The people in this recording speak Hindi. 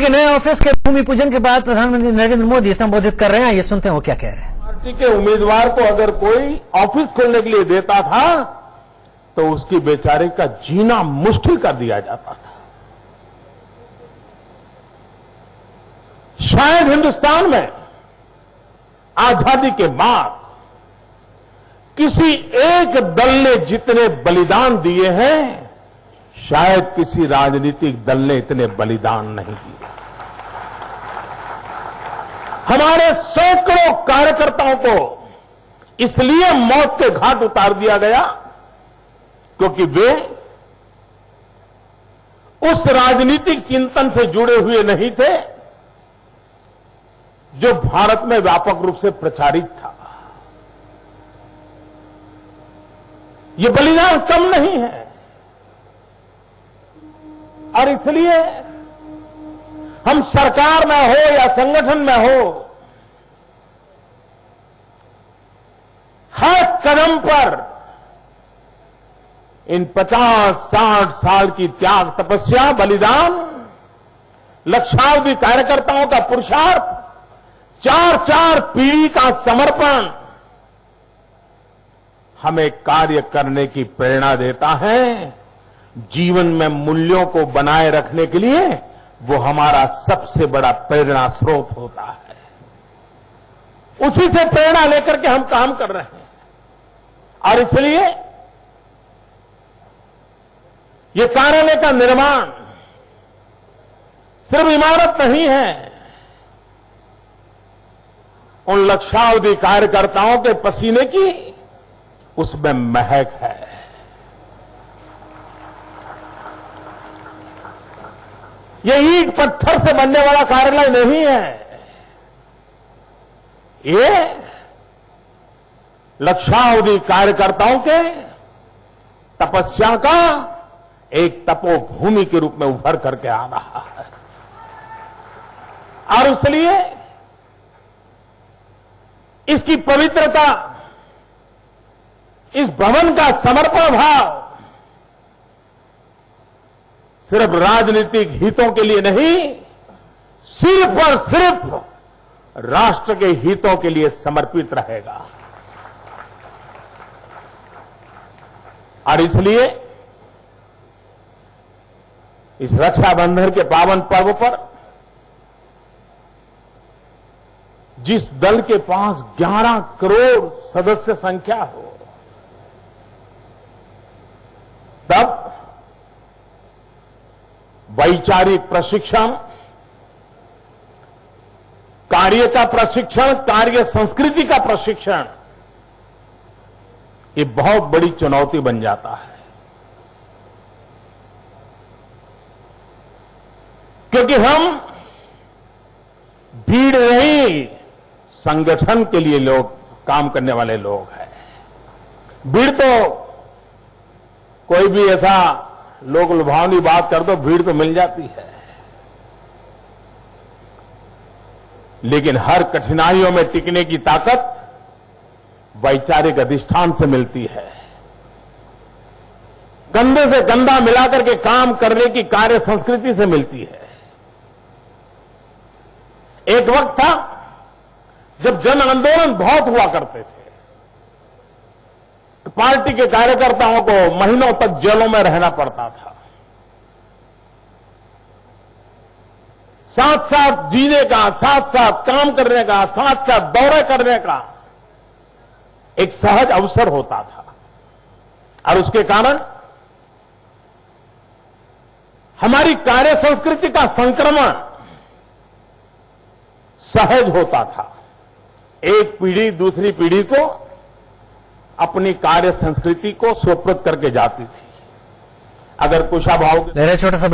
पार्टी के नए ऑफिस के भूमि पूजन के बाद प्रधानमंत्री नरेंद्र मोदी संबोधित कर रहे हैं। ये सुनते हैं वो क्या कह रहे हैं। पार्टी के उम्मीदवार को अगर कोई ऑफिस खोलने के लिए देता था तो उसकी बेचारे का जीना मुश्किल कर दिया जाता था। शायद हिंदुस्तान में आजादी के बाद किसी एक दल ने जितने बलिदान दिए हैं, शायद किसी राजनीतिक दल ने इतने बलिदान नहीं दिए। हमारे सैकड़ों कार्यकर्ताओं को इसलिए मौत के घाट उतार दिया गया क्योंकि वे उस राजनीतिक चिंतन से जुड़े हुए नहीं थे जो भारत में व्यापक रूप से प्रचारित था। ये बलिदान कम नहीं है और इसलिए हम सरकार में हो या संगठन में हो, हर कदम पर इन 50-60 साल की त्याग तपस्या बलिदान, लक्षावधि कार्यकर्ताओं का पुरुषार्थ, 4-4 पीढ़ी का समर्पण हमें कार्य करने की प्रेरणा देता है। जीवन में मूल्यों को बनाए रखने के लिए वो हमारा सबसे बड़ा प्रेरणा स्रोत होता है। उसी से प्रेरणा लेकर के हम काम कर रहे हैं और इसलिए ये कार्यालय का निर्माण सिर्फ इमारत नहीं है, उन लक्षावधि कार्यकर्ताओं के पसीने की उसमें महक है। ये ईंट पत्थर से बनने वाला कार्यालय नहीं है, ये लक्षावधि कार्यकर्ताओं के तपस्या का एक तपोभूमि के रूप में उभर करके आ रहा है। और इसलिए इसकी पवित्रता, इस भवन का समर्पण भाव सिर्फ राजनीतिक हितों के लिए नहीं, सिर्फ और सिर्फ राष्ट्र के हितों के लिए समर्पित रहेगा। और इसलिए इस रक्षाबंधन के पावन पर्व पर जिस दल के पास 11 करोड़ सदस्य संख्या हो, तब वैचारिक प्रशिक्षण, कार्य का प्रशिक्षण, कार्य संस्कृति का प्रशिक्षण, ये बहुत बड़ी चुनौती बन जाता है। क्योंकि हम भीड़ नहीं, संगठन के लिए लोग काम करने वाले लोग हैं। भीड़ तो कोई भी ऐसा लोग लुभावनी बात कर दो, भीड़ तो मिल जाती है, लेकिन हर कठिनाइयों में टिकने की ताकत वैचारिक अधिष्ठान से मिलती है। कंधे से कंधा मिलाकर के काम करने की कार्य संस्कृति से मिलती है। एक वक्त था जब जन आंदोलन बहुत हुआ करते थे, तो पार्टी के कार्यकर्ताओं को महीनों तक जेलों में रहना पड़ता था। साथ साथ जीने का, साथ साथ काम करने का, साथ साथ दौरे करने का एक सहज अवसर होता था और उसके कारण हमारी कार्य संस्कृति का संक्रमण सहज होता था। एक पीढ़ी दूसरी पीढ़ी को अपनी कार्य संस्कृति को सुप्रत करके जाती थी। अगर कुशाभाव छोटा सा